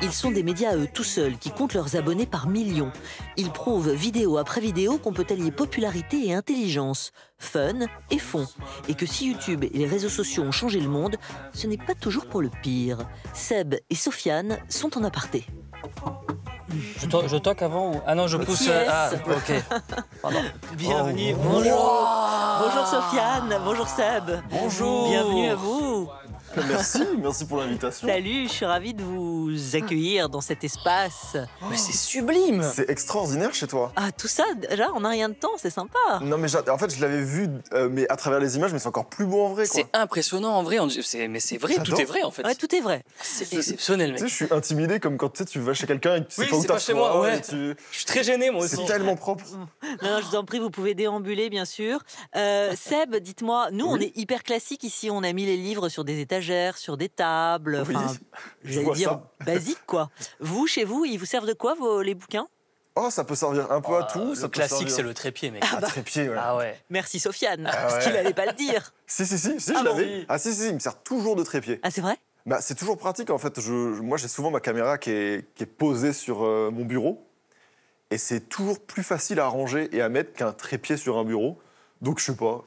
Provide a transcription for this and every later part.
Ils sont des médias à eux tout seuls, qui comptent leurs abonnés par millions. Ils prouvent vidéo après vidéo qu'on peut allier popularité et intelligence, fun et fond. Et que si YouTube et les réseaux sociaux ont changé le monde, ce n'est pas toujours pour le pire. Seb et Sofiane sont en aparté. Je toque avant ou... Ah non, je pousse... Yes. Ah, ok. Pardon. Bienvenue, Oh. bonjour. Wow. Bonjour Sofiane, bonjour Seb. Bonjour. Bienvenue à vous. Merci pour l'invitation. Salut, je suis ravie de vous accueillir dans cet espace. Mais c'est sublime. C'est extraordinaire chez toi. Ah, tout ça, déjà, en un rien de temps, c'est sympa. Non mais en fait je l'avais vu mais à travers les images, mais c'est encore plus beau en vrai quoi. C'est impressionnant en vrai. Mais c'est vrai, tout est vrai en fait. Ouais, tout est vrai. C'est exceptionnel, Tu mec. sais, je suis intimidé comme quand tu vas chez quelqu'un et que tu sais Oui, pas où c'est pas t'as chez moi, ouais. tu... Je suis très gêné, moi aussi. C'est tellement propre. Non, je vous en prie, vous pouvez déambuler, bien sûr. Seb, dites-moi, nous, Oui. on est hyper classique ici. On a mis les livres sur des étagères, sur des tables. Oui, Enfin, je j'allais vois dire ça. basique, quoi. Vous, chez vous, ils vous servent de quoi, les bouquins? Oh, ça peut servir un peu à tout. Ça Le peut classique, servir c'est le trépied, mec. à trépied, ouais. Ah ouais. Merci, Sofiane, Ah parce ouais. qu'il n'allait pas le dire. Si, je Ah bon l'avais. Ah si, il me sert toujours de trépied. Ah, c'est vrai? Bah, c'est toujours pratique en fait. Moi, j'ai souvent ma caméra qui est posée sur mon bureau. Et c'est toujours plus facile à ranger et à mettre qu'un trépied sur un bureau. Donc, je sais pas.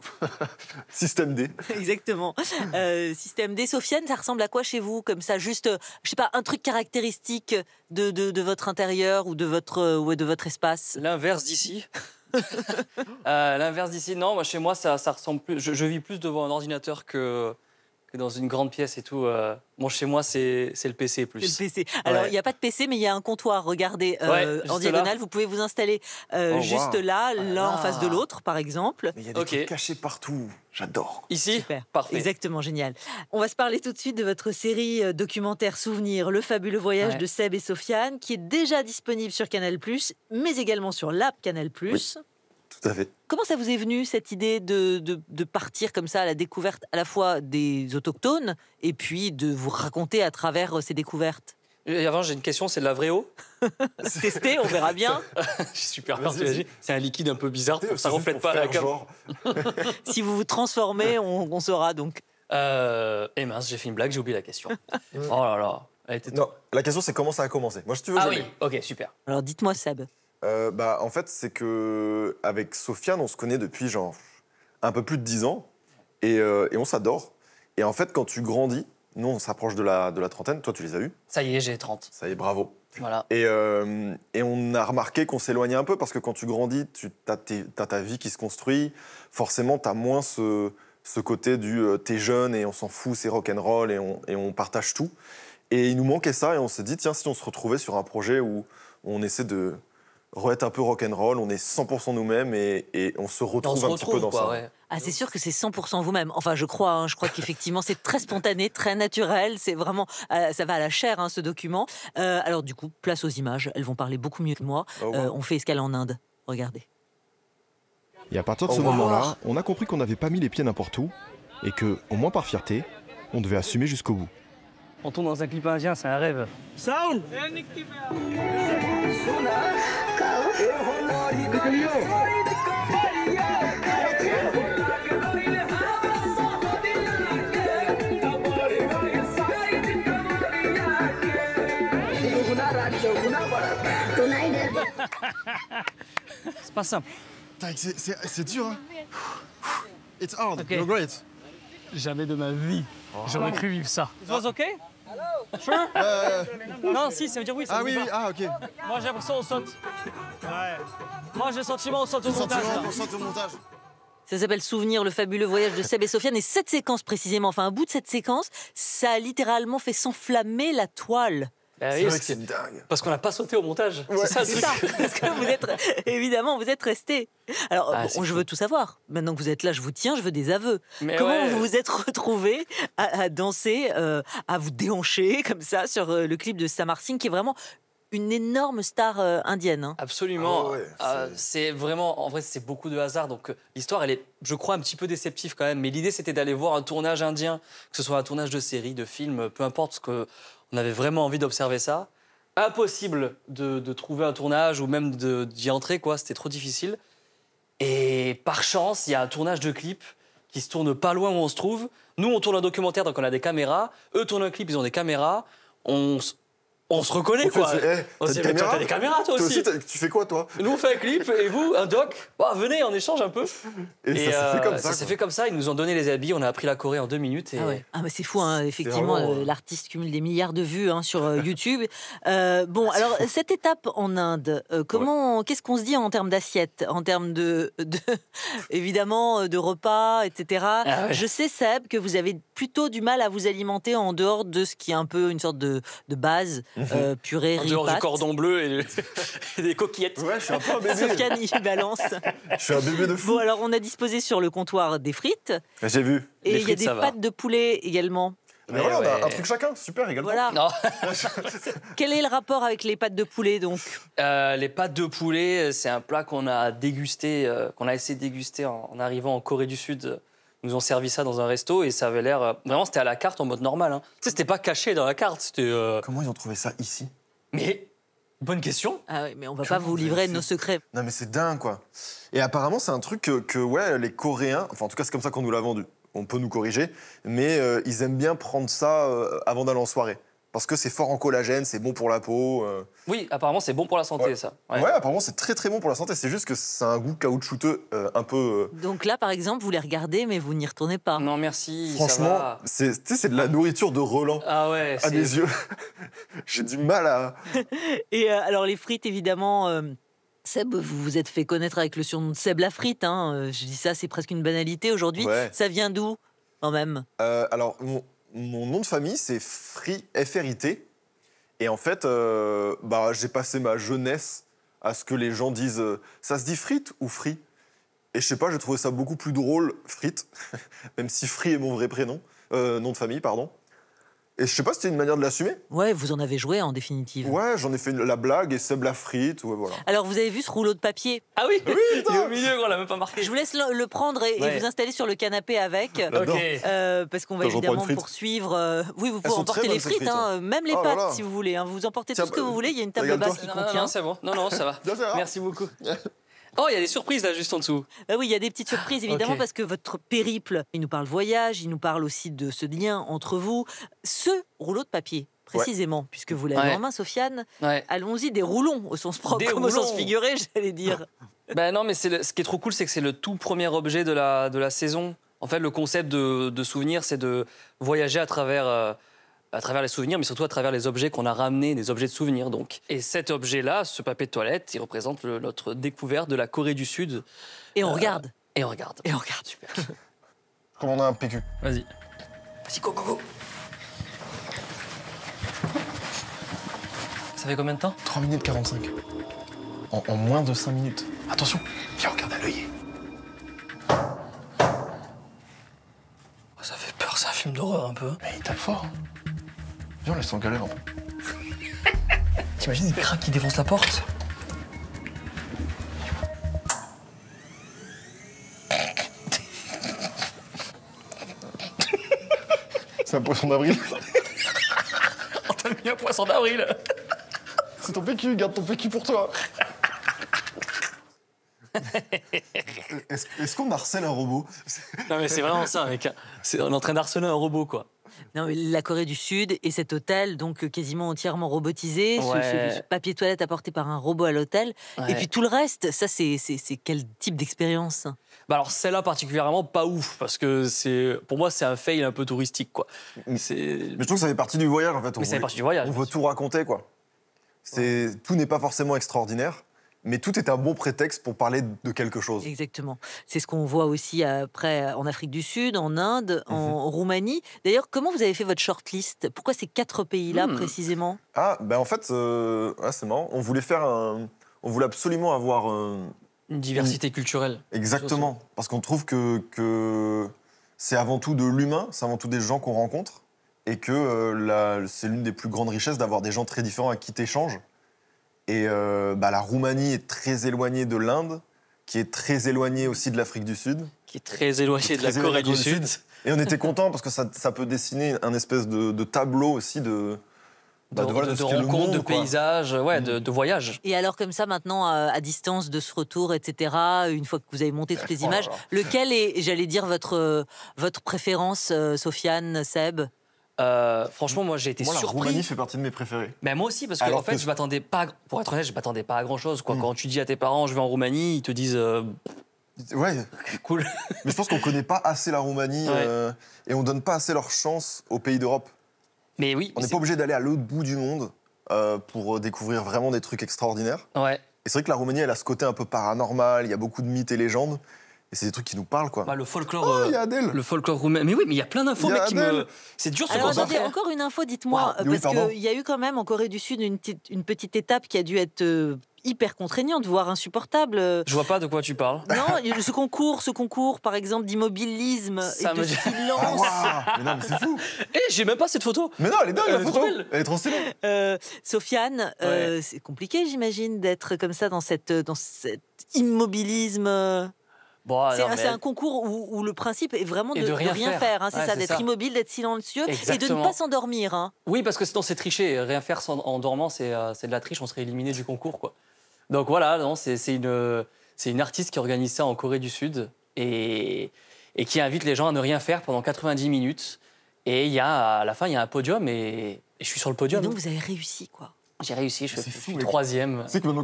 Système D. Exactement. Système D. Sofiane, ça ressemble à quoi chez vous? Comme ça, juste, je sais pas, un truc caractéristique de votre intérieur ou de votre espace? L'inverse d'ici. L'inverse d'ici, non, moi, chez moi, ça ressemble plus. Je vis plus devant un ordinateur que dans une grande pièce et tout. Bon, chez moi, c'est le PC plus. C'est le PC. Alors, il Ouais. n'y a pas de PC, mais il y a un comptoir. Regardez, Ouais, en juste diagonale, là. vous pouvez vous installer Oh, juste wow. là, l'un en là. face de l'autre, par exemple. Mais il y a des Ok. trucs cachés partout. J'adore. Ici, Super. parfait. Exactement, génial. On va se parler tout de suite de votre série documentaire Souvenir, le fabuleux voyage Ouais. de Seb et Sofiane, qui est déjà disponible sur Canal+, mais également sur l'app Canal+. Oui. Tout à fait. Comment ça vous est venu, cette idée de partir comme ça à la découverte à la fois des autochtones et puis de vous raconter à travers ces découvertes? Et avant, j'ai une question, c'est de la vraie eau? Tester, on verra bien. J'ai super peur, Vas-y, t'imagines. C'est un liquide un peu bizarre, ça C'est reflète juste pas pour la faire cam. genre. Si vous vous transformez, on saura donc. Et mince, j'ai fait une blague, j'ai oublié la question. Oh là là. Elle était... Non, la question c'est comment ça a commencé. Moi, si tu veux, Ah je oui, l'ai. ok, super. Alors dites-moi, Seb. En fait, c'est que avec Sofiane, on se connaît depuis genre un peu plus de 10 ans et on s'adore. Et en fait, quand tu grandis, nous, on s'approche de la trentaine. Toi, tu les as eus. Ça y est, j'ai 30. Ça y est, bravo. Voilà. Et on a remarqué qu'on s'éloignait un peu parce que quand tu grandis, t'as ta vie qui se construit. Forcément, t'as moins ce côté du t'es jeune et on s'en fout, c'est rock'n'roll et on partage tout. Et il nous manquait ça et on s'est dit, tiens, si on se retrouvait sur un projet où on essaie de être un peu rock'n'roll, on est 100% nous-mêmes et on se retrouve un petit peu dans quoi, ça. ouais. Ah, c'est sûr que c'est 100% vous-même. Enfin, je crois. Je crois qu'effectivement, c'est très spontané, très naturel. C'est vraiment, ça va à la chair, ce document. Alors, du coup, place aux images. Elles vont parler beaucoup mieux que moi. Oh, wow. On fait escale en Inde. Regardez. Et à partir de ce Au revoir. moment-là, on a compris qu'on n'avait pas mis les pieds n'importe où et que, au moins par fierté, on devait assumer jusqu'au bout. On tourne dans un clip indien, c'est un rêve. Sound! C'est pas simple. C'est dur, hein? It's hard. Ok. You're great. Jamais de ma vie, j'aurais cru vivre ça. It was okay? Sure? Non, si, ça veut dire oui. Ça Ah veut oui, dire oui, pas. ah ok. Moi, j'ai l'impression qu'on saute. Moi, j'ai le sentiment, on saute au montage. Sentiment là. pour sortir au montage. Ça s'appelle Souvenir, le fabuleux voyage de Seb et Sofiane. Et cette séquence précisément, enfin un bout de cette séquence, ça a littéralement fait s'enflammer la toile. Bah C'est oui, vrai que c'est dingue. parce qu'on n'a pas sauté au montage. C'est ça le C'est truc. ça, parce que vous êtes, évidemment, vous êtes restés. Alors, Ah, bon, c'est je veux tout savoir. Maintenant que vous êtes là, je vous tiens, je veux des aveux. Mais Comment ouais. vous vous êtes retrouvés à danser, à vous déhancher comme ça sur le clip de Samar Singh, qui est vraiment une énorme star indienne, hein. Absolument. Ah ouais, C'est vraiment, en vrai, c'est beaucoup de hasard. Donc l'histoire, elle est, je crois, un petit peu déceptive quand même. Mais l'idée, c'était d'aller voir un tournage indien, que ce soit un tournage de série, de film, peu importe, parce qu'on avait vraiment envie d'observer ça. Impossible de trouver un tournage ou même d'y entrer, quoi. C'était trop difficile. Et par chance, il y a un tournage de clip qui se tourne pas loin où on se trouve. Nous, on tourne un documentaire, donc on a des caméras. Eux tournent un clip, ils ont des caméras. On on se reconnaît, quoi. On T'as s'est des dit, mais toi, caméras t'as des caméras, toi aussi. tu fais quoi, toi? Nous, on fait un clip, et vous, un doc. Bah, venez, on échange un peu. Et ça s'est fait comme ça. Ça s'est fait comme ça. Ils nous ont donné les habits. On a appris la Corée en 2 minutes. Et... Ah ouais. Ah mais c'est fou, hein. Effectivement, vraiment, l'artiste cumule des milliards de vues hein, sur YouTube. Alors cette étape en Inde, qu'est-ce qu'on se dit en termes d'assiette, en termes de évidemment de repas, etc. Ah ouais. Je sais Seb que vous avez plutôt du mal à vous alimenter en dehors de ce qui est un peu une sorte de base, purée, En riz, dehors du pâtes. cordon bleu et des coquillettes. Ouais, je suis un peu un bébé. Sofiane y balance. Je suis un bébé de fou. Bon alors on a disposé sur le comptoir des frites J'ai vu. et Les il y a frites, des ça va. pâtes de poulet également. Mais voilà, on a ouais. un truc chacun, super également. Voilà. Non. Quel est le rapport avec les pâtes de poulet donc? Les pâtes de poulet, c'est un plat qu'on a dégusté, qu'on a essayé de déguster en arrivant en Corée du Sud. Ils nous ont servi ça dans un resto et ça avait l'air... Vraiment, c'était à la carte en mode normal. Hein. Tu sais, c'était pas caché dans la carte. C'était... Comment ils ont trouvé ça ici? Mais, bonne question. Ah oui, mais on va pas vous livrer nos secrets. Non, mais c'est dingue, quoi. Et apparemment, c'est un truc ouais, les Coréens, enfin, en tout cas, c'est comme ça qu'on nous l'a vendu. On peut nous corriger, mais ils aiment bien prendre ça avant d'aller en soirée. Parce que c'est fort en collagène, c'est bon pour la peau. Oui, apparemment, c'est bon pour la santé, Ouais. ça. Ouais, apparemment, c'est très très bon pour la santé. C'est juste que c'est un goût caoutchouteux, un peu. Donc là, par exemple, vous les regardez, mais vous n'y retournez pas. Non, merci, ça Franchement, va. c'est de la nourriture de Roland. Ah ouais, À mes yeux. J'ai du mal à. Et alors, les frites, évidemment. Seb, vous vous êtes fait connaître avec le surnom de Seb la frite. Hein. Je dis ça, c'est presque une banalité aujourd'hui. Ouais. Ça vient d'où, quand même? Alors, mon nom de famille, c'est F-R-I-T. Et en fait, j'ai passé ma jeunesse à ce que les gens disent ça se dit frite ou frit? Et je sais pas, j'ai trouvé ça beaucoup plus drôle, frite, même si Free est mon vrai prénom, nom de famille, pardon. Et je sais pas si c'était une manière de l'assumer. Ouais, vous en avez joué, en définitive. Ouais, j'en ai fait la blague et Seb la frite, ouais, voilà. Alors, vous avez vu ce rouleau de papier? Ah oui, Oui, il est au milieu, on l'a même pas marqué. Je vous laisse le prendre et Ouais. vous installer sur le canapé avec. J'adore. Ok. Parce qu'on va Attends, je reprends évidemment une frite. poursuivre. Oui, vous Elles pouvez sont emporter très les bonnes, ces frites, frites, hein, même les Oh là pâtes là. si vous voulez. Hein. Vous emportez Tiens, tout ce que vous voulez. Il y a une table regarde-toi. basse qui Non, contient. c'est bon. Non, ça va. Bien sûr. Merci beaucoup. Oh, il y a des surprises là, juste en dessous. Ah oui, il y a des petites surprises évidemment Ok. parce que votre périple, il nous parle voyage, il nous parle aussi de ce lien entre vous. Ce rouleau de papier, précisément, puisque vous l'avez Ouais. en main, Sofiane. Ouais. Allons-y, des roulons au sens propre Des comme au sens roulons. figuré, j'allais dire. Ben non, mais ce qui est trop cool, c'est que c'est le tout premier objet de la saison. En fait, le concept de souvenir, c'est de voyager à travers les souvenirs, mais surtout à travers les objets qu'on a ramenés, des objets de souvenirs. Donc. Et cet objet-là, ce papier de toilette, il représente notre découverte de la Corée du Sud. Et on regarde. Et on regarde. Et on regarde. Super. Comme on a un PQ. Vas-y. Vas-y, go, go, go. Ça fait combien de temps? 3 minutes 45. En moins de 5 minutes. Attention, viens, regarde à l'œillet. Ça fait peur, c'est un film d'horreur un peu. Mais il tape fort. Viens, on laisse en galère. T'imagines, il craque, il défonce la porte. C'est un poisson d'avril. Oh, t'as mis un poisson d'avril. C'est ton PQ, garde ton PQ pour toi. Est-ce qu'on harcèle un robot? Non, mais c'est vraiment ça, mec. On est en train d'harceler un robot, quoi. Non, mais la Corée du Sud et cet hôtel, donc quasiment entièrement robotisé, Ouais. ce papier toilette apporté par un robot à l'hôtel. Ouais. Et puis tout le reste, ça, c'est quel type d'expérience? Bah alors celle-là particulièrement pas ouf parce que pour moi c'est un fail un peu touristique quoi. C'est Mais je trouve que ça fait partie du voyage, en fait. Mais ça fait partie du voyage. On veut tout raconter, quoi. Tout n'est pas forcément extraordinaire, mais tout est un bon prétexte pour parler de quelque chose. Exactement. C'est ce qu'on voit aussi après en Afrique du Sud, en Inde, en Roumanie. D'ailleurs, comment vous avez fait votre shortlist? Pourquoi ces 4 pays-là précisément? Ah, ben en fait, c'est marrant. On voulait absolument avoir une diversité culturelle. exactement, parce qu'on trouve que c'est avant tout de l'humain, c'est avant tout des gens qu'on rencontre, et que c'est l'une des plus grandes richesses d'avoir des gens très différents à qui t'échanges. Et la Roumanie est très éloignée de l'Inde, qui est très éloignée aussi de l'Afrique du Sud. Qui est très éloigné de la Très Corée éloignée du de la Sud. Et on était contents parce que ça peut dessiner un espèce de tableau aussi de De ce qu'est le rencontres, de monde, quoi. paysages, de voyages. Et alors comme ça, maintenant, à distance de ce retour, etc., une fois que vous avez monté toutes les images, lequel est, j'allais dire, votre préférence, Sofiane, Seb? Franchement, moi, j'ai été Moi, la surpris. Roumanie fait partie de mes préférés. Mais moi aussi, parce que en fait, je m'attendais pas. Pour être honnête, je m'attendais pas à grand chose. Quand tu dis à tes parents, je vais en Roumanie, ils te disent Ouais, cool. mais je pense qu'on connaît pas assez la Roumanie et on donne pas assez leur chance aux pays d'Europe. Mais oui. On n'est pas obligé d'aller à l'autre bout du monde pour découvrir vraiment des trucs extraordinaires. Ouais. Et c'est vrai que la Roumanie, elle a ce côté un peu paranormal, il y a beaucoup de mythes et légendes, et c'est des trucs qui nous parlent, quoi. Bah, le folklore. Il y a Adèle. Le folklore roumain. Mais oui, mais il y a plein d'infos, Il y a mec, qui Adèle. me. C'est dur ce Alors attendez, concentrer. encore une info, dites-moi, Wow. Oui, parce pardon. qu'il y a eu quand même en Corée du Sud une petite étape qui a dû être hyper contraignante, voire insupportable. Je vois pas de quoi tu parles. Non, il y a ce concours, par exemple, d'immobilisme et Ça de me dit- Ah, silence. waouh. Mais non, mais c'est fou. J'ai même pas cette photo. Mais non, elle est dingue, Elle la est photo. trop belle. Elle est trop stylée. Sofiane, Ouais. c'est compliqué, j'imagine, d'être comme ça dans cet immobilisme. Bon, C'est non, mais- c'est un concours où le principe est vraiment Et de de rien rien faire. faire. Hein, c'est Ouais, ça, c'est d'être ça. immobile, d'être silencieux et de ne Exactement. pas s'endormir. Hein. Oui, parce que sinon c'est tricher. Rien faire en dormant, c'est de la triche. On serait éliminé du concours, quoi. Donc voilà, non, c'est une artiste qui organise ça en Corée du Sud et qui invite les gens à ne rien faire pendant 90 minutes. Et à la fin, il y a un podium et je suis sur le Et podium. donc vous avez réussi, quoi. J'ai réussi, je C'est suis fou, mec. 3e. Tu sais que maintenant,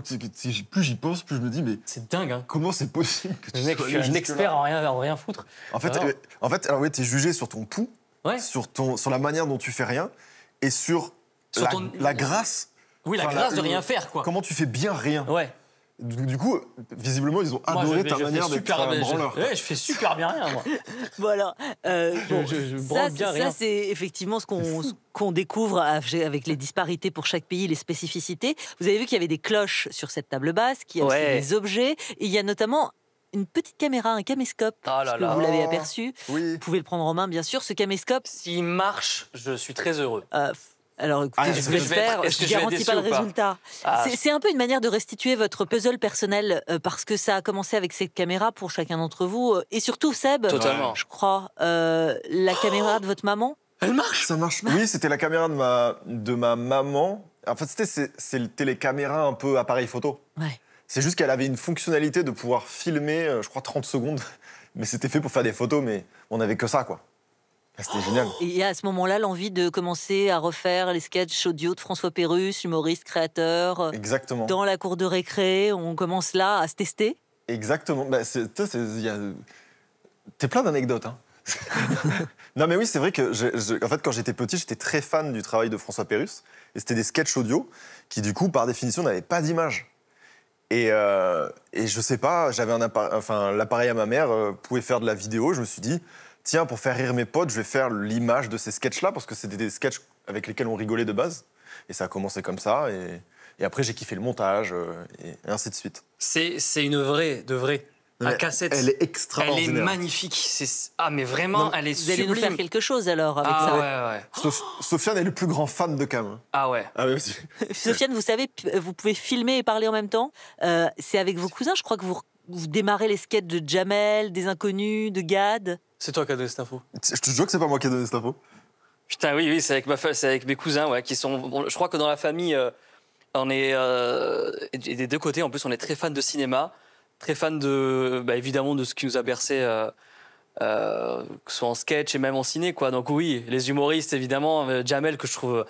plus j'y pense, plus je me dis, mais C'est dingue, hein. comment c'est possible que tu Le mec, sois je suis allé un jusque-là expert en rien foutre. En fait, Alors. alors oui, t'es jugé sur ton pouls, Ouais. sur la manière dont tu fais rien, et sur, Sur ton- la grâce. Oui, la Enfin, grâce de rien faire, quoi. Comment tu fais bien rien. Ouais. Du coup, visiblement, ils ont Moi, adoré je ta fais manière d'être super un bien- branleur. Ouais, je fais super bien rien, moi. Voilà. je branle bien rien. Ça, c'est effectivement ce qu'on découvre avec les disparités pour chaque pays, les spécificités. Vous avez vu qu'il y avait des cloches sur cette table basse, qu'il y a Ouais. aussi des objets. Et il y a notamment une petite caméra, un caméscope. Oh là Est-ce que là. vous l'avez aperçu. Oui. Vous pouvez le prendre en main, bien sûr. Ce caméscope, S'il marche, je suis très heureux. alors écoutez, Ah, je est-ce vais que le je vais être- faire. est-ce Je que je vais être garantis déçu pas le ou pas résultat. Ah, C'est un peu une manière de restituer votre puzzle personnel parce que ça a commencé avec cette caméra pour chacun d'entre vous. Et surtout, Seb, Totalement. je crois, la caméra de votre maman. Elle marche. Ça marche. Oui, c'était la caméra de ma maman. En fait, c'était les caméras un peu appareil photo. Ouais. C'est juste qu'elle avait une fonctionnalité de pouvoir filmer, je crois, 30 secondes. Mais c'était fait pour faire des photos, mais on n'avait que ça, quoi. Ah, c'était génial. Et il y a à ce moment-là l'envie de commencer à refaire les sketchs audio de François Pérusse, humoriste, créateur. Exactement. Dans la cour de récré, on commence là à se tester. Exactement. Bah, t'es plein d'anecdotes, hein. Non, mais oui, c'est vrai que en fait, quand j'étais petit, j'étais très fan du travail de François Pérusse. Et c'était des sketchs audio qui, du coup, par définition, n'avaient pas d'image. Et je sais pas, j'avais l'appareil à ma mère pouvait faire de la vidéo. Je me suis dit, tiens, pour faire rire mes potes, je vais faire l'image de ces sketchs-là parce que c'était des sketchs avec lesquels on rigolait de base. Et ça a commencé comme ça. Et après, j'ai kiffé le montage et ainsi de suite. C'est une vraie, de vraie. La Mais cassette. Elle est Elle est extraordinaire. magnifique. Ah, mais vraiment, Non, elle est Vous allez sublime. nous faire quelque chose alors avec Ah ça. ouais, ouais. Sofiane est le plus grand fan de Cam. Ah ouais. Ah, ouais, Sofiane, vous savez, vous pouvez filmer et parler en même temps. C'est avec vos cousins, je crois que vous démarrez les sketchs de Jamel, des Inconnus, de Gad. C'est toi qui as donné cette info. je te jure que c'est pas moi qui ai donné cette info. Putain, oui, c'est avec mes cousins, ouais, qui sont. Bon, je crois que dans la famille, on est et des deux côtés. En plus, on est très fans de cinéma, très fans de, évidemment, de ce qui nous a bercé, que ce soit en sketch et même en ciné, quoi. Donc oui, les humoristes, évidemment, Jamel que je trouve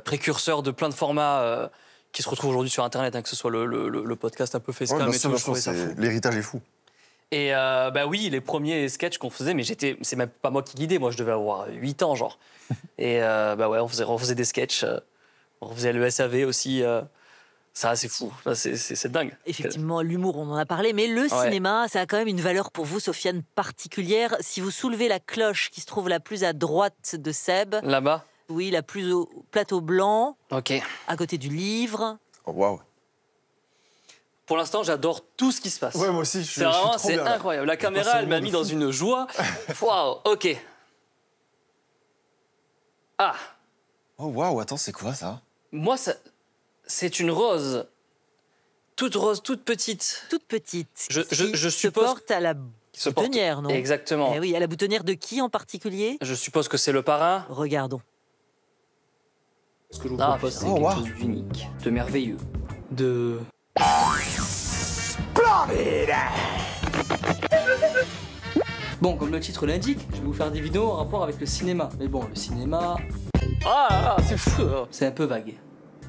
précurseur de plein de formats qui se retrouvent aujourd'hui sur Internet, hein, que ce soit le podcast un peu facecam Ouais, bien et sûr, tout. bien Je trouvais sûr, ça fou. l'héritage est fou. Et oui, les premiers sketchs qu'on faisait, mais c'est même pas moi qui guidais, moi je devais avoir 8 ans, genre. Et ouais, on faisait des sketchs, on faisait le SAV aussi. Ça, c'est fou, c'est dingue. Effectivement, l'humour, on en a parlé, mais le cinéma, ça a quand même une valeur pour vous, Sofiane, particulière. Si vous soulevez la cloche qui se trouve la plus à droite de Seb, Là-bas. oui, la plus au plateau blanc, Ok. à côté du livre. Oh, waouh. Pour l'instant, j'adore tout ce qui se passe. Ouais, moi aussi, C'est vraiment, trop c'est bien, là. incroyable. La Je caméra, passe un elle m'a moment mis de dans fou. une joie. Waouh, ok. Ah, Oh, waouh, attends, c'est quoi ça? moi, c'est une rose. Toute petite. Toute petite, Je qui se suppose porte à la qui se porte- boutonnière, non? Exactement. Eh oui, à la boutonnière de qui en particulier? Je suppose que c'est le parrain. Regardons. Ce que je vous Ah, propose, c'est putain. Oh, quelque waouh. chose d'unique, de merveilleux. De. Bon, comme le titre l'indique, je vais vous faire des vidéos en rapport avec le cinéma. Mais bon, le cinéma, Ah, c'est fou. c'est un peu vague.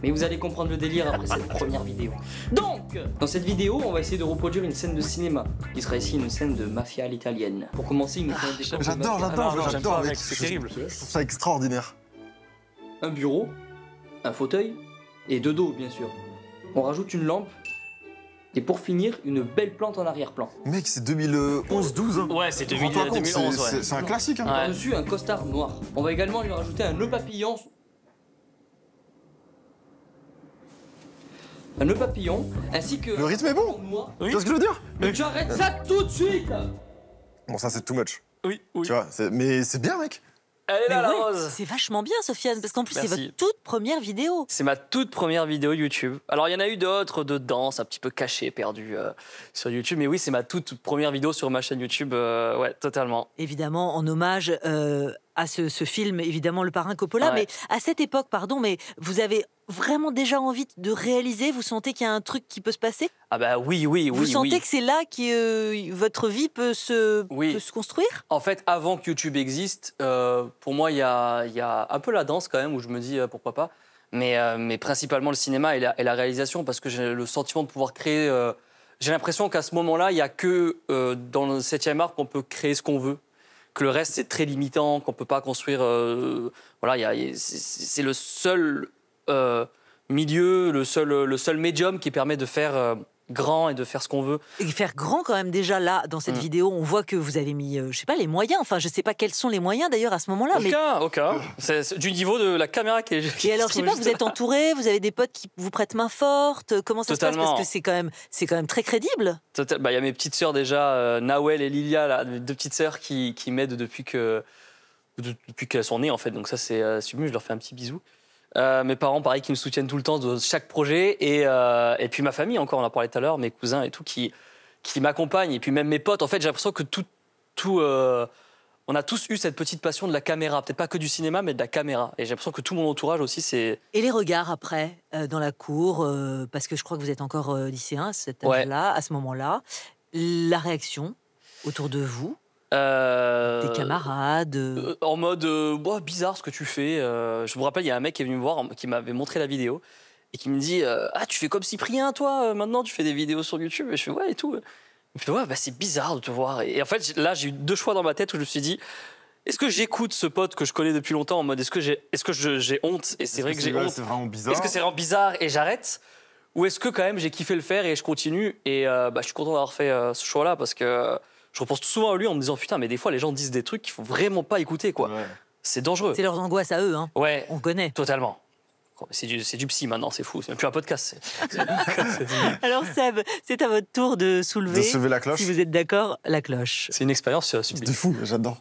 Mais vous allez comprendre le délire après cette première vidéo. Donc, dans cette vidéo, on va essayer de reproduire une scène de cinéma, qui sera ici une scène de mafia à l'italienne. Pour commencer, il nous faut un décor de J'adore, mafia. j'adore, j'aime j'adore, pas, mec. mec, c'est terrible. Je trouve ça extraordinaire. Un bureau, un fauteuil, et deux dos, bien sûr. On rajoute une lampe, et pour finir, une belle plante en arrière-plan. Mec, c'est 2011-12. Hein. Ouais, c'est Rends-toi compte, 2011, ouais. c'est un classique. Hein. Ouais. Par-dessus, un costard noir. On va également lui rajouter un nœud papillon. Un nœud papillon, ainsi que... Le rythme est bon. Noir. Tu vois ce que je veux dire? Mais tu arrêtes ça tout de suite! Bon, ça, c'est too much. Oui, oui. Tu vois, mais c'est bien, mec. Elle est Mais là, la ouais, rose. c'est vachement bien, Sofiane, parce qu'en plus, c'est Merci. votre toute première vidéo. C'est ma toute première vidéo YouTube. Alors, il y en a eu d'autres de danse, un petit peu cachées, perdues sur YouTube. Mais oui, c'est ma toute première vidéo sur ma chaîne YouTube. Ouais, totalement. Évidemment, en hommage à ce film, évidemment, Le Parrain Coppola. Ouais. Mais à cette époque, pardon, mais vous avez vraiment déjà envie de réaliser? Vous sentez qu'il y a un truc qui peut se passer? Ah bah oui, oui, Vous oui, sentez oui. que c'est là que votre vie peut se construire? En fait, avant que YouTube existe, pour moi, il y a un peu la danse quand même, où je me dis pourquoi pas. Mais principalement le cinéma et la réalisation, parce que j'ai le sentiment de pouvoir créer. J'ai l'impression qu'à ce moment-là, il n'y a que dans le 7e art qu'on peut créer ce qu'on veut. Que le reste, c'est très limitant, qu'on ne peut pas construire. Voilà, c'est le seul milieu, le seul médium qui permet de faire grand et de faire ce qu'on veut. Et faire grand quand même déjà là, dans cette vidéo, on voit que vous avez mis, je sais pas, les moyens. Enfin, je sais pas quels sont les moyens d'ailleurs à ce moment-là. Aucun. C'est du niveau de la caméra qui est... Et alors, je sais pas, vous êtes entouré, vous avez des potes qui vous prêtent main forte. Comment ça se passe? Totalement. Parce que c'est quand même très crédible. Bah, y a mes petites sœurs déjà, Nawel et Lilia, là, deux petites sœurs qui m'aident depuis qu'elles sont nées en fait. Donc ça c'est sublime, je leur fais un petit bisou. Mes parents, pareil, qui me soutiennent tout le temps de chaque projet. Et puis ma famille, encore, on en parlait tout à l'heure, mes cousins et tout, qui m'accompagnent. Et puis même mes potes, en fait, j'ai l'impression que on a tous eu cette petite passion de la caméra. Peut-être pas que du cinéma, mais de la caméra. Et j'ai l'impression que tout mon entourage aussi, c'est... Et les regards après, dans la cour, parce que je crois que vous êtes encore lycéen à cet âge-là, à ce moment-là. La réaction autour de vous, des camarades. En mode bizarre ce que tu fais. Je me rappelle, il y a un mec qui est venu me voir, qui m'avait montré la vidéo et qui me dit ah, tu fais comme Cyprien, toi, maintenant tu fais des vidéos sur YouTube. Et je fais ouais et tout. Il me fait ouais, bah, c'est bizarre de te voir. Et en fait, là, j'ai eu deux choix dans ma tête où je me suis dit est-ce que j'écoute ce pote que je connais depuis longtemps en mode est-ce que j'ai honte? Et c'est vrai que j'ai honte. C'est vraiment bizarre. Est-ce que c'est vraiment bizarre et j'arrête? Ou est-ce que quand même j'ai kiffé le faire et je continue? Et je suis content d'avoir fait ce choix-là parce que. Je repense souvent à lui en me disant putain mais des fois les gens disent des trucs qu'il faut vraiment pas écouter quoi. Ouais. C'est dangereux. C'est leurs angoisses à eux, hein. Ouais, On connaît. totalement. C'est du psy maintenant, c'est fou. C'est même plus un podcast. Alors Seb, c'est à votre tour de De soulever, soulever la cloche. si vous êtes d'accord, la cloche. C'est une expérience sublime. C'était fou, j'adore.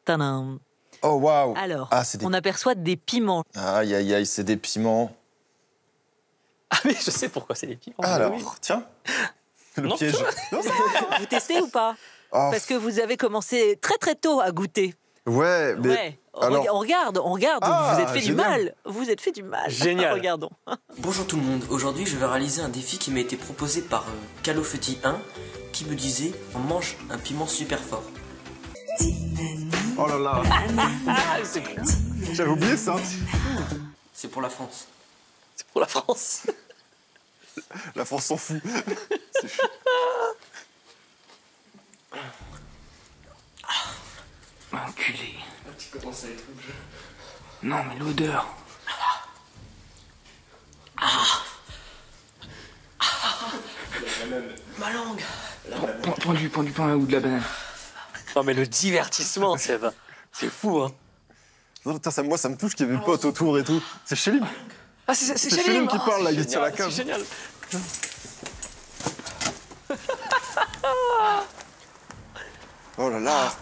Tadam. Oh waouh. Alors, Ah, c'est des... on aperçoit des piments. Aïe aïe aïe, c'est des piments. Ah mais je sais pourquoi c'est des piments. Alors, Oui. tiens. Le Non. piège. Non, ça- Vous testez ou pas? Oh, Parce que vous avez commencé très très tôt à goûter. ouais, mais Ouais. alors- On regarde. Ah, vous êtes fait du génial. mal. Vous êtes fait du mal. Génial. Regardons. Bonjour tout le monde, aujourd'hui je vais réaliser un défi qui m'a été proposé par Calofeti 1 qui me disait on mange un piment super fort. Oh là là. Ah, c'est cool. j'avais oublié ça. C'est pour la France. C'est pour la France. La France s'en fout. Enculé. Non, mais l'odeur. Ma langue. Prends du pain ou de la banane. Non mais le divertissement, Seb. C'est fou hein. Non, putain, moi ça me touche qu'il y avait des potes autour et tout. C'est Chélim. Ah c'est Chélim qui parle là, il est sur la C'est cave. génial. Oh là là.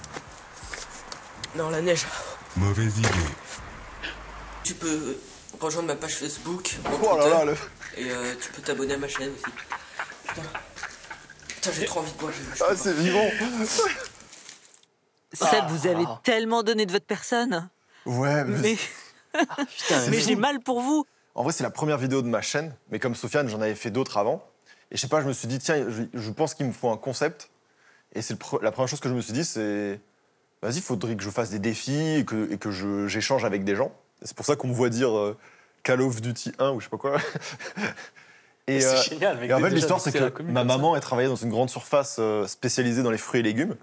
Non, la neige. Mauvaise idée. Tu peux rejoindre ma page Facebook, mon Oh là Twitter, là. et tu peux t'abonner à ma chaîne aussi. Putain, j'ai trop envie de boire. je Ah, peux c'est vivant. Seb, vous avez tellement donné de votre personne. Ouais, Mais, Putain, mais j'ai mal pour vous. En vrai, c'est la première vidéo de ma chaîne, mais comme Sofiane, j'en avais fait d'autres avant. Et je sais pas, je me suis dit, tiens, je pense qu'il me faut un concept. Et c'est la première chose que je me suis dit, c'est vas-y, il faudrait que je fasse des défis et que j'échange avec des gens. Et c'est pour ça qu'on me voit dire Call of Duty 1 ou je sais pas quoi. Et, c'est génial, mec. et en fait, l'histoire, c'est que ma maman, elle travaillait dans une grande surface spécialisée dans les fruits et légumes.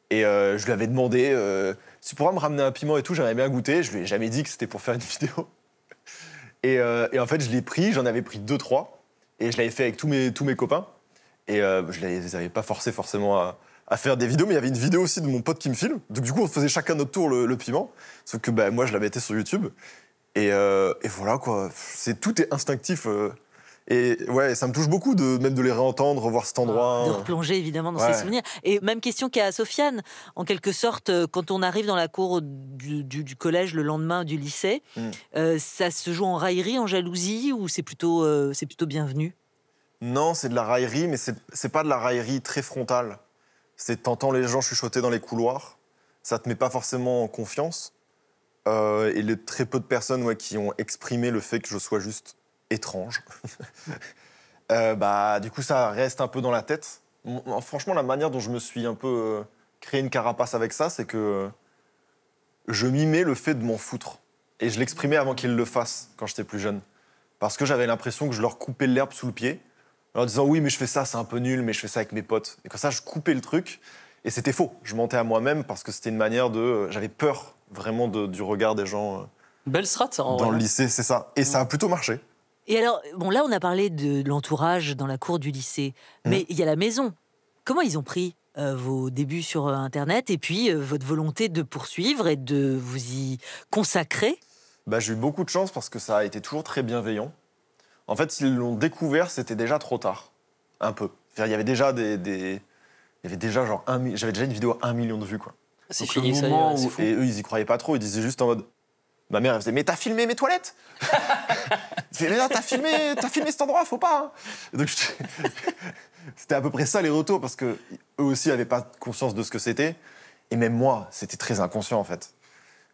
Et je lui avais demandé si tu pourras me ramener un piment et tout, j'aimerais bien goûter. Je lui ai jamais dit que c'était pour faire une vidéo. Et en fait, je l'ai pris, j'en avais pris 2-3. Et je l'avais fait avec tous mes copains. Et je les avais pas forcés forcément à faire des vidéos, mais il y avait une vidéo aussi de mon pote qui me filme. Donc du coup, on faisait chacun notre tour le piment. Sauf que moi, je la mettais sur YouTube. Et voilà, quoi. Tout est instinctif. Et ouais, ça me touche beaucoup même de les réentendre, revoir cet endroit. De replonger évidemment dans Ouais. ses souvenirs. Et même question qu'à Sofiane, en quelque sorte, quand on arrive dans la cour du collège le lendemain du lycée, ça se joue en raillerie, en jalousie, ou c'est plutôt bienvenu? Non, c'est de la raillerie, mais c'est pas de la raillerie très frontale. T'entends les gens chuchoter dans les couloirs, ça te met pas forcément en confiance. Et les très peu de personnes qui ont exprimé le fait que je sois juste étrange, du coup, ça reste un peu dans la tête. Franchement, la manière dont je me suis un peu créé une carapace avec ça, c'est que je mimais le fait de m'en foutre. Et je l'exprimais avant qu'ils le fassent, quand j'étais plus jeune. Parce que j'avais l'impression que je leur coupais l'herbe sous le pied, en leur disant « oui, mais je fais ça, c'est un peu nul, mais je fais ça avec mes potes ». Et comme ça, je coupais le truc. Et c'était faux. Je mentais à moi-même parce que c'était une manière de... J'avais peur vraiment du regard des gens Belle strat, en dans vrai. le lycée, c'est ça. Et ça a plutôt marché. Et alors, bon, là, on a parlé de l'entourage dans la cour du lycée, mais il y a la maison. Comment ils ont pris vos débuts sur Internet et puis votre volonté de poursuivre et de vous y consacrer? J'ai eu beaucoup de chance parce que ça a été toujours très bienveillant. En fait, s'ils l'ont découvert, c'était déjà trop tard. Un peu. Il y avait déjà il y avait déjà genre j'avais déjà une vidéo à 1 million de vues, quoi. C'est Donc, fini, le ça y est, moment c'est où- fou. Et eux, ils y croyaient pas trop. Ils disaient juste en mode... Ma mère, elle faisait « Mais t'as filmé mes toilettes !» Mais là, t'as filmé cet endroit, faut pas, hein. Et donc, c'était à peu près ça les retours, parce que eux aussi n'avaient pas conscience de ce que c'était. Et même moi, c'était très inconscient, en fait.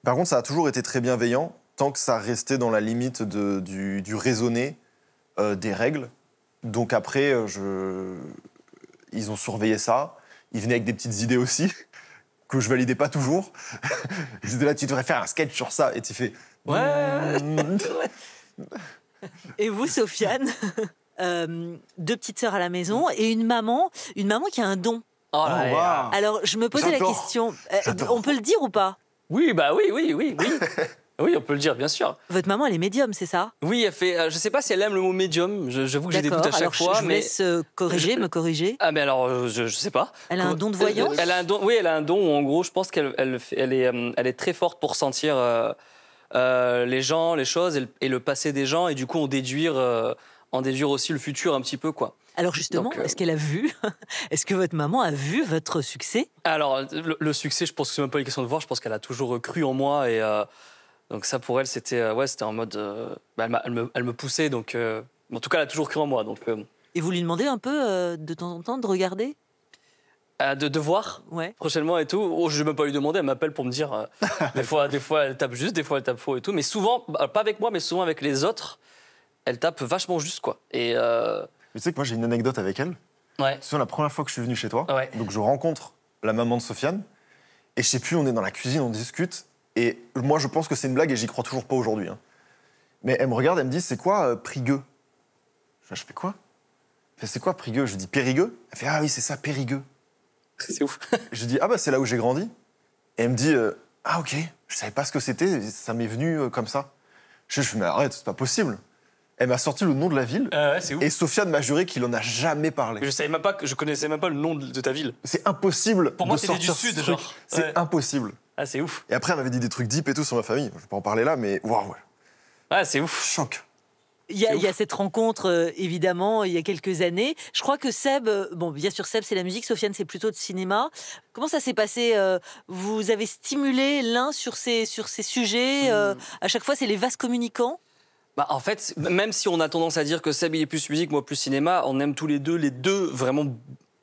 Par contre, ça a toujours été très bienveillant, tant que ça restait dans la limite du raisonné, des règles. Donc après, ils ont surveillé ça. Ils venaient avec des petites idées aussi, que je validais pas toujours. Ils étaient là, tu devrais faire un sketch sur ça. Et tu fais... Ouais. Et vous, Sofiane, 2 petites sœurs à la maison et une maman qui a un don. Oh là Oh, là. waouh. Alors, je me posais la J'adore. question, J'adore. on peut le dire ou pas? Oui, oui. Oui, on peut le dire, bien sûr. Votre maman, elle est médium, c'est ça? Oui, elle fait. Je sais pas si elle aime le mot médium. J'avoue que j'ai des doutes D'accord, à chaque alors fois, je vous mais. laisse me corriger. Ah, mais alors, je sais pas. Elle a un don de voyance? Elle a un don. Oui, elle a un don où, en gros, je pense qu'elle est très forte pour sentir les gens, les choses et le passé des gens, et du coup, en déduire aussi le futur un petit peu, quoi. Alors justement, Donc, est-ce qu'elle a vu Est-ce que votre maman a vu votre succès? Alors, le succès, je pense que c'est même pas une question de voir. Je pense qu'elle a toujours cru en moi et donc ça pour elle, c'était en mode, elle me poussait, donc en tout cas, elle a toujours cru en moi, donc Et vous lui demandez un peu de temps en temps de regarder? de voir Ouais. prochainement et tout. Oh, je vais même pas lui demander, elle m'appelle pour me dire. Des fois, elle tape juste, des fois elle tape faux et tout, mais souvent, pas avec moi, mais souvent avec les autres, elle tape vachement juste, quoi. Et Mais tu sais que moi, j'ai une anecdote avec elle. ouais. C'est la première fois que je suis venu chez toi. Ouais. Donc, je rencontre la maman de Sofiane. Et je sais plus, on est dans la cuisine, on discute. Et moi, je pense que c'est une blague et j'y crois toujours pas aujourd'hui, hein. Mais elle me regarde, elle me dit, c'est quoi Prigueux? Je fais quoi? Elle fait, c'est quoi Prigueux? Je dis Périgueux. Elle fait, ah oui, c'est ça, Périgueux. C'est ouf. Je dis, ah bah c'est là où j'ai grandi. Et elle me dit, ah ok, je savais pas ce que c'était, ça m'est venu comme ça. Je fais, mais arrête, c'est pas possible. Elle m'a sorti le nom de la ville. Ouais, c'est ouf. Et Sofiane m'a juré qu'il en a jamais parlé. Je connaissais même pas le nom de ta ville. C'est impossible. Pour moi, de c'était du sortir sud, ce truc. genre. C'est Ouais. impossible. Ah, c'est ouf. Et après, elle m'avait dit des trucs deep et tout sur ma famille. Je vais pas en parler là, mais waouh, Ah, c'est ouf. choc. Il y a cette rencontre, évidemment, il y a quelques années. Je crois que Seb, bon, bien sûr, Seb, c'est la musique, Sofiane, c'est plutôt de cinéma. Comment ça s'est passé? Vous avez stimulé l'un sur ces sujets. À chaque fois, c'est les vases communicants. Bah, en fait, même si on a tendance à dire que Seb il est plus musique, moi plus cinéma, on aime tous les deux vraiment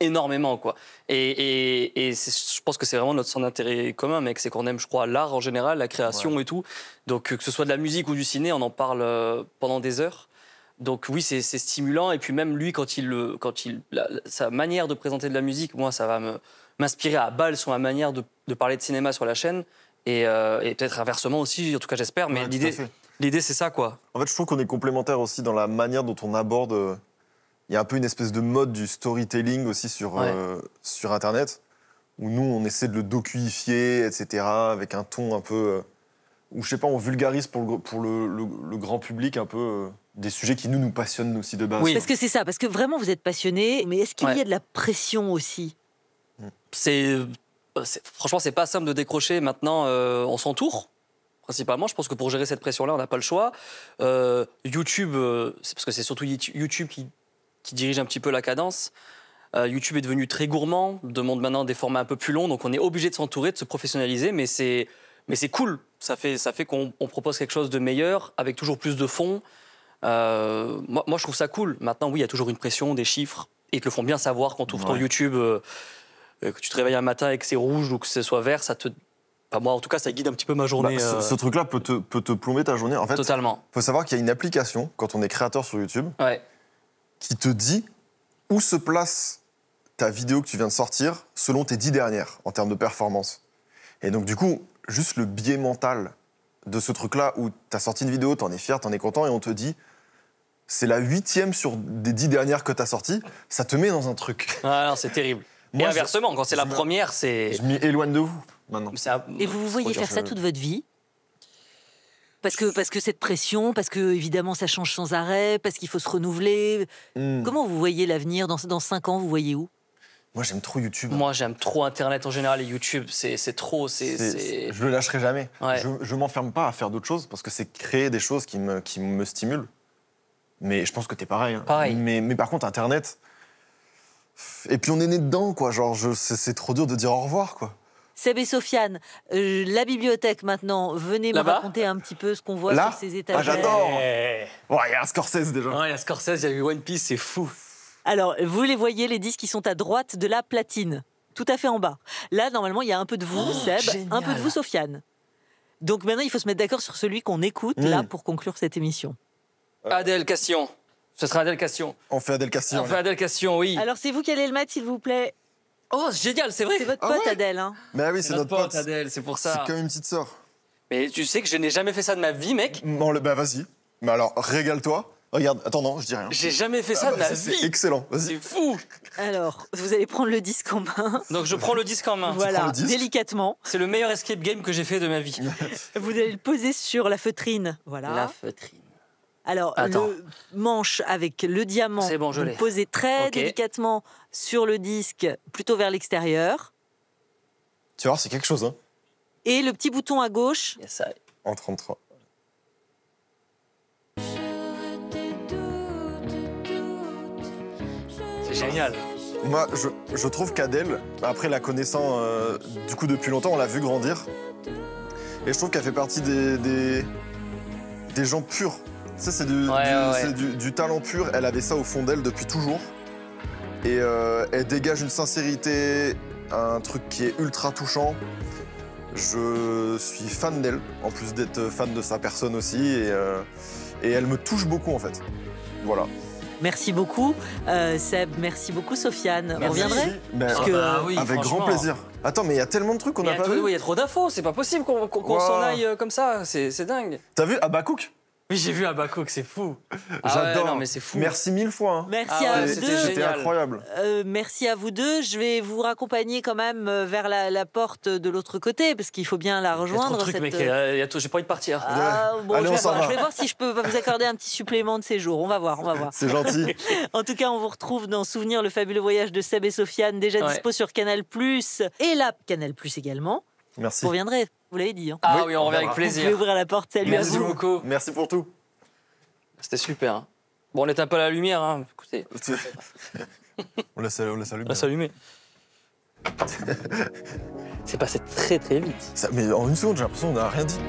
énormément, quoi. Et je pense que c'est vraiment notre centre d'intérêt commun, mec, c'est qu'on aime, je crois, l'art en général, la création et tout. Donc que ce soit de la musique ou du ciné, on en parle pendant des heures. Donc oui, c'est stimulant. Et puis même lui, sa manière de présenter de la musique, moi, ça va m'inspirer à balle sur ma manière de parler de cinéma sur la chaîne. Et peut-être inversement aussi, en tout cas j'espère. Mais l'idée, c'est ça, quoi. En fait, je trouve qu'on est complémentaires aussi dans la manière dont on aborde. Il y a un peu une espèce de mode du storytelling aussi sur Internet, où nous, on essaie de le docuifier, etc., avec un ton un peu... où, je sais pas, on vulgarise pour le grand public un peu des sujets qui nous passionnent aussi de base. Oui. Parce que c'est ça, parce que vraiment, vous êtes passionné, mais est-ce qu'il y a de la pression aussi? Franchement, c'est pas simple de décrocher. Maintenant, on s'entoure. Principalement, je pense que pour gérer cette pression-là, on n'a pas le choix. YouTube, c'est parce que c'est surtout YouTube qui dirige un petit peu la cadence. YouTube est devenu très gourmand, demande maintenant des formats un peu plus longs, donc on est obligé de s'entourer, de se professionnaliser, mais c'est cool. Ça fait qu'on propose quelque chose de meilleur, avec toujours plus de fonds. Moi, je trouve ça cool. Maintenant, oui, il y a toujours une pression, des chiffres, et ils te le font bien savoir quand tu ouvres ton YouTube, que tu te réveilles un matin et que c'est rouge ou que ce soit vert, ça te... Enfin, moi, en tout cas, ça guide un petit peu ma journée. Ce truc-là peut te plomber ta journée. En fait, totalement. Il faut savoir qu'il y a une application, quand on est créateur sur YouTube, qui te dit où se place ta vidéo que tu viens de sortir selon tes 10 dernières, en termes de performance. Et donc, du coup, juste le biais mental de ce truc-là, où tu as sorti une vidéo, t'en es fier, t'en es content, et on te dit c'est la 8e sur des 10 dernières que tu as sorties, ça te met dans un truc. Ah non, c'est terrible. Moi, et inversement, quand c'est la première, c'est... Je m'y éloigne de vous, maintenant. Et vous voyez faire ça toute votre vie? Parce que cette pression, parce que évidemment ça change sans arrêt, parce qu'il faut se renouveler. Comment vous voyez l'avenir dans 5 ans? Vous voyez où? Moi, j'aime trop YouTube. Moi, j'aime trop Internet en général et YouTube. C'est trop. Je le lâcherai jamais. Ouais. Je m'enferme pas à faire d'autres choses parce que c'est créer des choses qui me stimulent. Mais je pense que t'es pareil. Hein. Pareil. Mais par contre, Internet. Et puis on est né dedans, quoi. Genre, c'est trop dur de dire au revoir, quoi. Seb et Sofiane, la bibliothèque maintenant, venez me raconter un petit peu ce qu'on voit sur ces étagères. Ah, j'adore. Il y a un Scorsese déjà. Il y a Scorsese, il y a eu One Piece, c'est fou. Alors, vous les voyez, les disques qui sont à droite de la platine, tout à fait en bas. Là, normalement, il y a un peu de vous, Seb, génial. un peu de vous, Sofiane. Donc maintenant, il faut se mettre d'accord sur celui qu'on écoute, là, pour conclure cette émission. Adèle Castillon. Ce sera Adèle Castillon. On fait Adèle Castillon. On fait Adèle Castillon, oui. Alors, c'est vous qui allez le mettre, s'il vous plaît. Oh, c'est génial, c'est vrai. C'est votre pote, Adèle. Hein. Mais oui, c'est notre pote. Adèle, c'est pour ça. C'est comme une petite sœur. Mais tu sais que je n'ai jamais fait ça de ma vie, mec. Bon, bah vas-y. Mais alors, régale-toi. Regarde, attends, non, je dis rien. J'ai jamais fait ça de ma vie. C'est excellent, vas-y. C'est fou. Alors, vous allez prendre le disque en main. Donc je prends le disque en main. Voilà, délicatement. C'est le meilleur escape game que j'ai fait de ma vie. Vous allez le poser sur la feutrine. Voilà. La feutrine. Alors, le manche avec le diamant, c'est bon, je l'ai. posé très délicatement sur le disque, plutôt vers l'extérieur. Tu vas voir, c'est quelque chose, hein. Et le petit bouton à gauche. Yes, I... En 33. C'est génial. Moi, je trouve qu'Adèle, après la connaissant du coup depuis longtemps, on l'a vu grandir. Et je trouve qu'elle fait partie des gens purs. Ça, c'est du talent pur. Elle avait ça au fond d'elle depuis toujours. Et elle dégage une sincérité, un truc qui est ultra touchant. Je suis fan d'elle, en plus d'être fan de sa personne aussi. Et elle me touche beaucoup, en fait. Voilà. Merci beaucoup, Seb. Merci beaucoup, Sofiane. Merci. On reviendrait oui, avec grand plaisir. Attends, mais il y a tellement de trucs qu'on n'a pas vu. Il y a trop d'infos, c'est pas possible qu'on s'en aille comme ça. C'est dingue. T'as vu Habakkuk? Oui, j'ai vu Habakkuk, c'est fou. J'adore. Non, mais c'est fou. Merci 1000 fois. Hein. Merci à vous deux. C'était incroyable. Merci à vous deux. Je vais vous raccompagner quand même vers la porte de l'autre côté, parce qu'il faut bien la rejoindre. Il y a trop de trucs, mec. J'ai pas envie de partir. Bon, allez, je vais voir si je peux vous accorder un petit supplément de séjour. On va voir. C'est gentil. En tout cas, on vous retrouve dans Souvenir, le fabuleux voyage de Seb et Sofiane, déjà dispo sur Canal+, et l'app Canal+ également. Merci. Vous reviendrez, vous l'avez dit. Hein. Ah oui, on revient avec plaisir. Vous pouvez ouvrir la porte. Salut à vous. Merci beaucoup. Merci pour tout. C'était super. Hein. Bon, on éteint pas la lumière. Hein. Écoutez. on laisse allumer. On laisse allumer. C'est passé très très vite. Mais en une seconde, j'ai l'impression qu'on n'a rien dit.